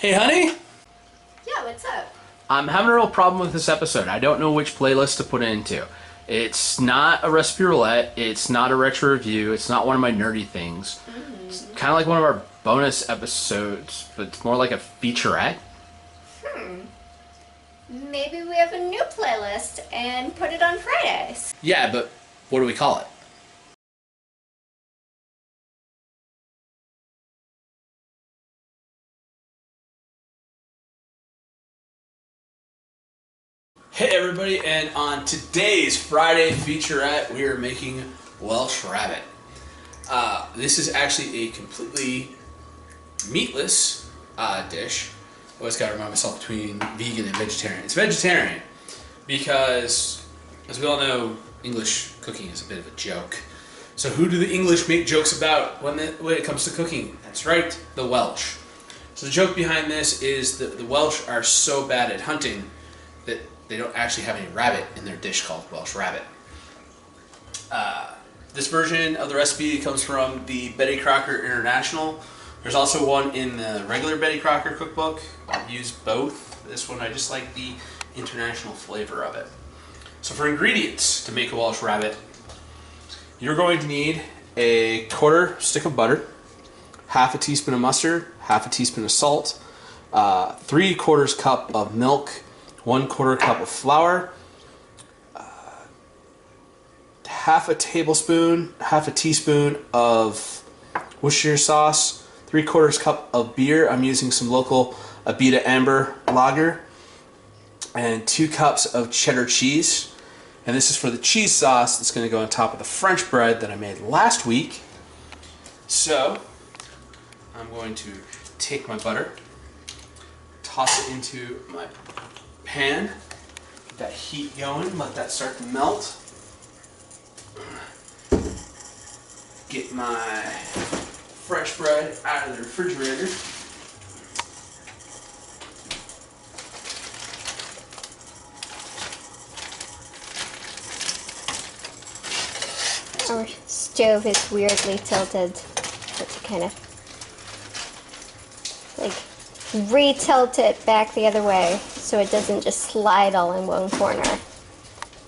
Hey, honey. Yeah, what's up? I'm having a real problem with this episode. I don't know which playlist to put it into. It's not a recipe roulette. It's not a retro review. It's not one of my nerdy things. It's kind of like one of our bonus episodes, but it's more like a featurette. Maybe we have a new playlist and put it on Fridays. Yeah, but what do we call it? Hey everybody, and on today's Friday featurette, we are making Welsh rabbit. This is actually a completely meatless dish. I always gotta remind myself between vegan and vegetarian. It's vegetarian because, as we all know, English cooking is a bit of a joke. So who do the English make jokes about when it comes to cooking? That's right, the Welsh. So the joke behind this is that the Welsh are so bad at hunting that they don't actually have any rabbit in their dish called Welsh rabbit. This version of the recipe comes from the Betty Crocker International. There's also one in the regular Betty Crocker cookbook. I've used both. This one, I just like the international flavor of it. So for ingredients to make a Welsh rabbit, you're going to need a quarter stick of butter, half a teaspoon of mustard, half a teaspoon of salt, 3/4 cup of milk, 1/4 cup of flour, half a teaspoon of Worcestershire sauce, 3/4 cup of beer. I'm using some local Abita Amber lager, and 2 cups of cheddar cheese. And this is for the cheese sauce that's going to go on top of the French bread that I made last week. So I'm going to take my butter, toss it into my pan, get that heat going, let that start to melt. Get my fresh bread out of the refrigerator. Our stove is weirdly tilted. To kind of like re-tilt it back the other way so it doesn't just slide all in one corner.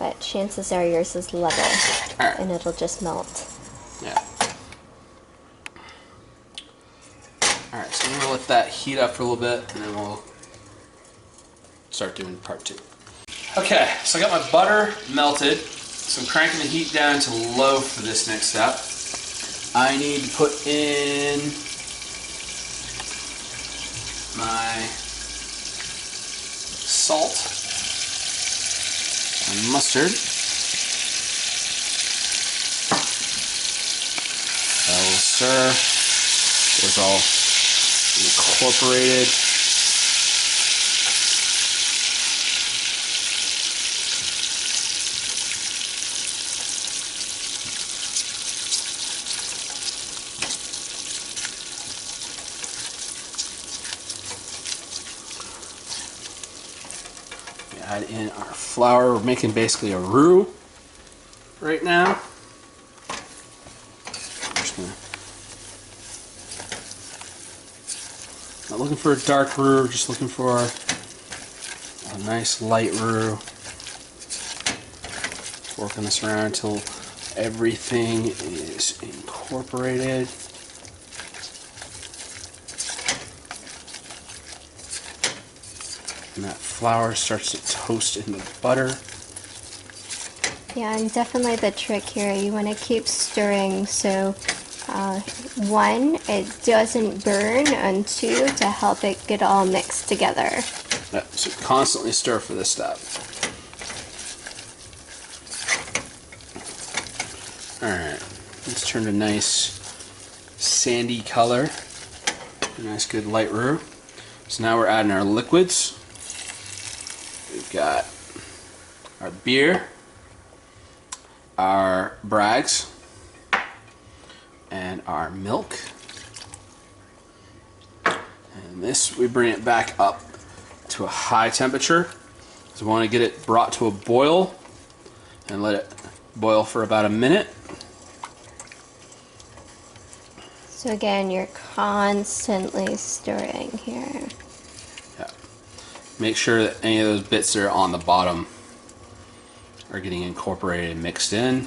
But chances are yours is level and it'll just melt. Yeah. Alright, so I'm going to let that heat up for a little bit and then we'll start doing part 2. Okay, so I got my butter melted. So I'm cranking the heat down to low for this next step. I need to put in my salt and mustard. I will stir. It's all incorporated. Add in our flour. We're making basically a roux right now. I'm just gonna, not looking for a dark roux, just looking for a nice light roux. Working this around until everything is incorporated. And that flour starts to toast in the butter. Yeah, and definitely the trick here, you want to keep stirring so one, it doesn't burn, and 2, to help it get all mixed together. Yeah, so constantly stir for this step. Alright, let's turn a nice sandy color. A nice good light roux. So now we're adding our liquids. We've got our beer, our Brags, and our milk. And this, we bring it back up to a high temperature. So we want to get it brought to a boil and let it boil for about a minute. So again, you're constantly stirring here. Make sure that any of those bits that are on the bottom are getting incorporated and mixed in.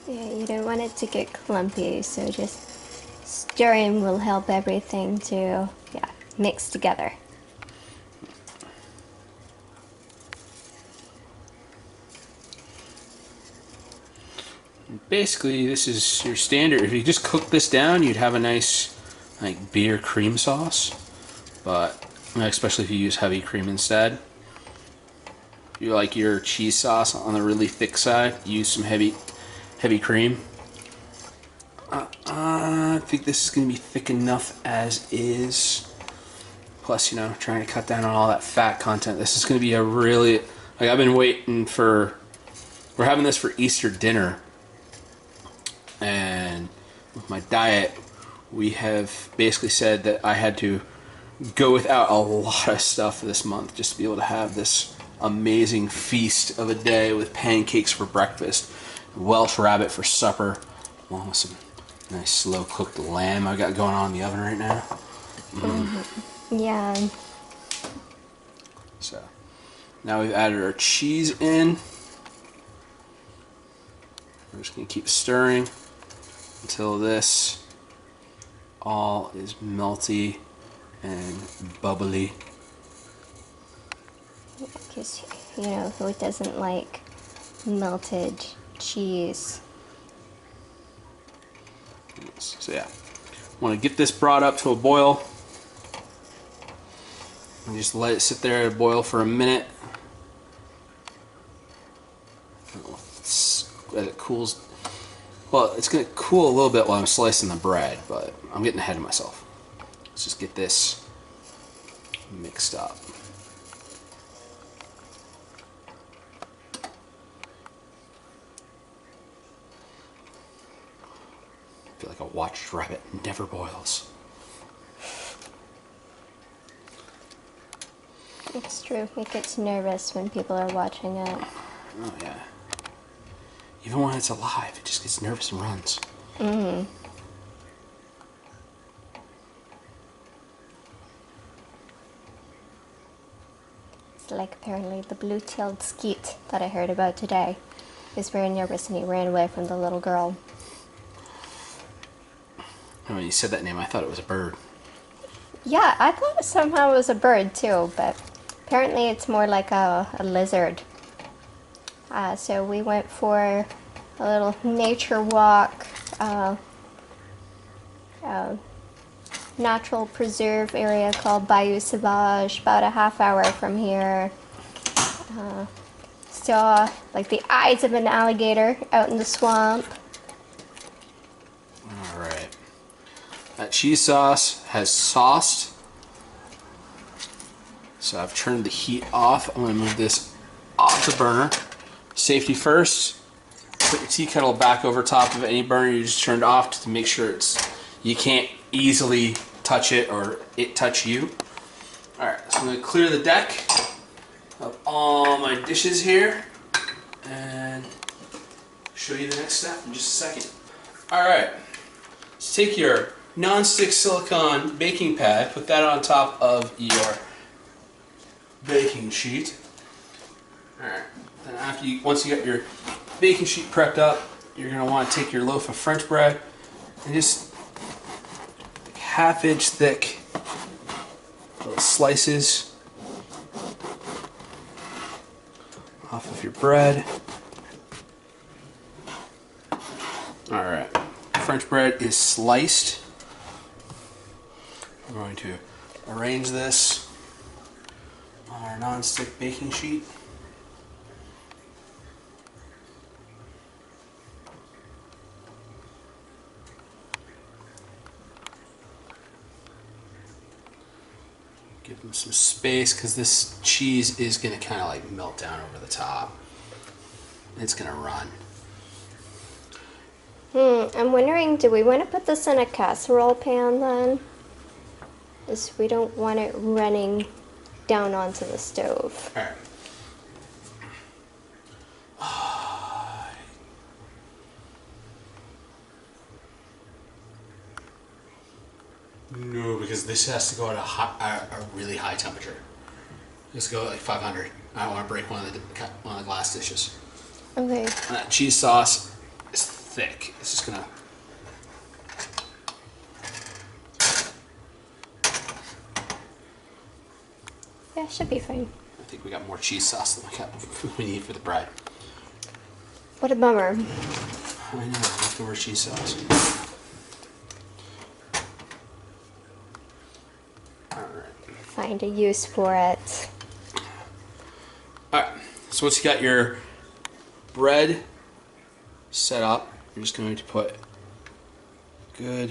Yeah, you don't want it to get clumpy, so just stirring will help everything to, yeah, mix together. Basically, this is your standard. If you just cook this down, you'd have a nice like beer cream sauce, but especially if you use heavy cream instead. If you like your cheese sauce on the really thick side, use some heavy cream. I think this is going to be thick enough as is. Plus, you know, trying to cut down on all that fat content. This is going to be a really, like, I've been waiting for, we're having this for Easter dinner. And with my diet, we have basically said that I had to go without a lot of stuff this month just to be able to have this amazing feast of a day with pancakes for breakfast, Welsh rabbit for supper, along with some nice slow cooked lamb I got going on in the oven right now. Yeah. So now we've added our cheese in. We're just going to keep stirring until this all is melty and bubbly. Because, you know, who doesn't like melted cheese? So yeah, want to get this brought up to a boil and just let it sit there to boil for a minute. As it cools, well, it's going to cool a little bit while I'm slicing the bread, but I'm getting ahead of myself. Let's just get this mixed up. I feel like a watched rabbit never boils. It's true. It gets nervous when people are watching it. Oh yeah. Even when it's alive, it just gets nervous and runs. It's like apparently the blue-tailed skeet that I heard about today is very nervous and he ran away from the little girl. And when you said that name, I thought it was a bird. Yeah, I thought somehow it was a bird too, but apparently it's more like a lizard. So we went for a little nature walk, natural preserve area called Bayou Sauvage, about a half hour from here. Saw like the eyes of an alligator out in the swamp. Alright. That cheese sauce has sauced. So I've turned the heat off. I'm going to move this off the burner. Safety first. Put your tea kettle back over top of any burner you just turned off to make sure you can't easily touch it or it touch you. Alright, so I'm going to clear the deck of all my dishes here and show you the next step in just a second. Alright, let's take your non-stick silicone baking pad, put that on top of your baking sheet. Alright, then once you got your baking sheet prepped up, you're going to want to take your loaf of French bread and just half-inch thick little slices off of your bread. Alright, French bread is sliced. I'm going to arrange this on our non-stick baking sheet. Give them some space because this cheese is going to kind of like melt down over the top. It's going to run. I'm wondering, do we want to put this in a casserole pan then? Because we don't want it running down onto the stove. All right. No, because this has to go at a really high temperature. Let's go at like 500. I don't want to break one of the glass dishes. Okay. And that cheese sauce is thick. It's just gonna. Yeah, should be fine. I think we got more cheese sauce than we need for the bread. What a bummer. I know, leftover cheese sauce. Alright. Find a use for it. Alright, so once you got your bread set up, you're just going to put a good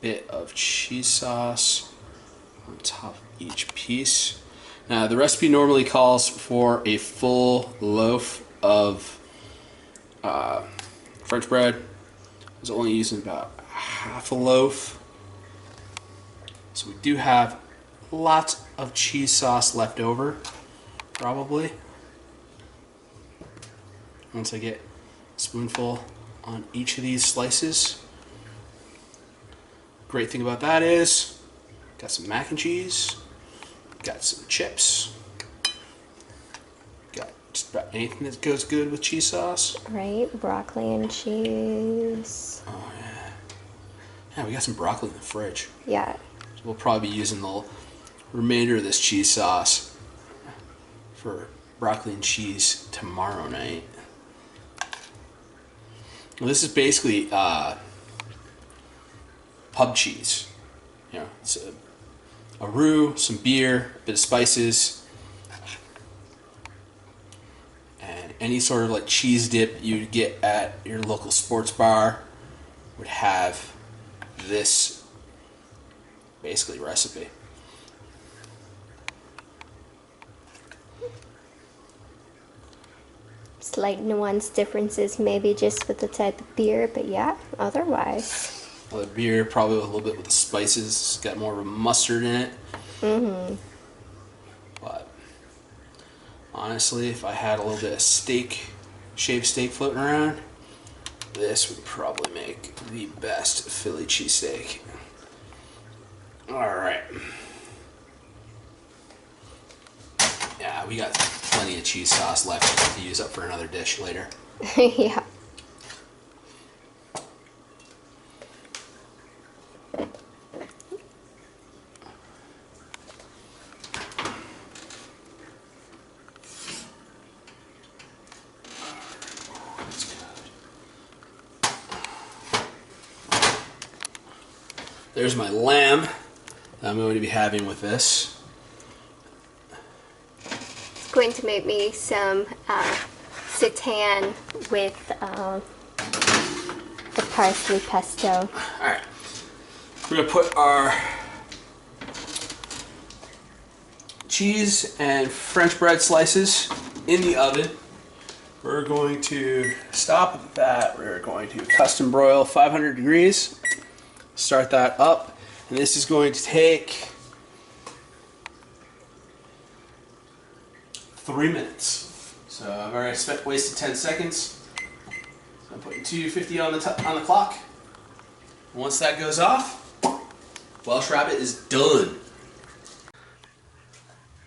bit of cheese sauce on top of each piece. Now, the recipe normally calls for a full loaf of French bread. I was only using about half a loaf. So we do have lots of cheese sauce left over, probably. Once I get a spoonful on each of these slices. Great thing about that is, got some mac and cheese, got some chips, got just about anything that goes good with cheese sauce. Right, broccoli and cheese. Oh yeah. Yeah, we got some broccoli in the fridge. Yeah. So we'll probably be using the remainder of this cheese sauce for broccoli and cheese tomorrow night. Well, this is basically pub cheese. You know, it's a roux, some beer, a bit of spices, and any sort of like cheese dip you'd get at your local sports bar would have this basically recipe. Slight nuance differences, maybe just with the type of beer, but yeah, otherwise. Well, the beer probably a little bit with the spices. It's got more of a mustard in it. Mm-hmm. But honestly, if I had a little bit of steak, shaved steak floating around, this would probably make the best Philly cheesesteak. Alright. Yeah, we got plenty of cheese sauce left to use up for another dish later. Yeah. There's my lamb that I'm going to be having with this. It's going to make me some seitan with the parsley pesto. Alright, we're going to put our cheese and French bread slices in the oven. We're going to stop at that. We're going to custom broil 500 degrees. Start that up, and this is going to take 3 minutes. So I've already wasted 10 seconds. So I'm putting 250 on the clock. Once that goes off, Welsh Rabbit is done.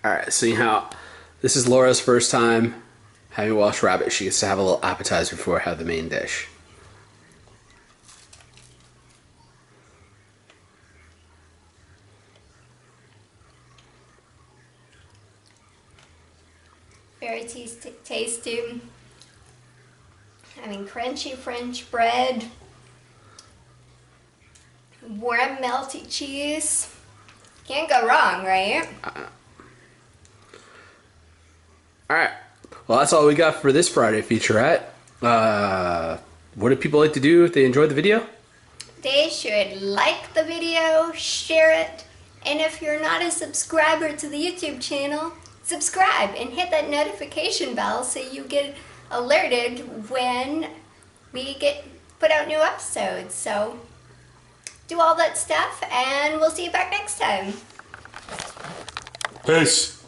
Alright, so you know, this is Laura's first time having Welsh Rabbit. She gets to have a little appetizer before I have the main dish. Very tasty. I mean, crunchy French bread, warm melty cheese. Can't go wrong, right? Alright, well that's all we got for this Friday featurette. What do people like to do if they enjoyed the video? They should like the video, share it, and if you're not a subscriber to the YouTube channel, subscribe and hit that notification bell so you get alerted when we put out new episodes. So do all that stuff and we'll see you back next time. Peace.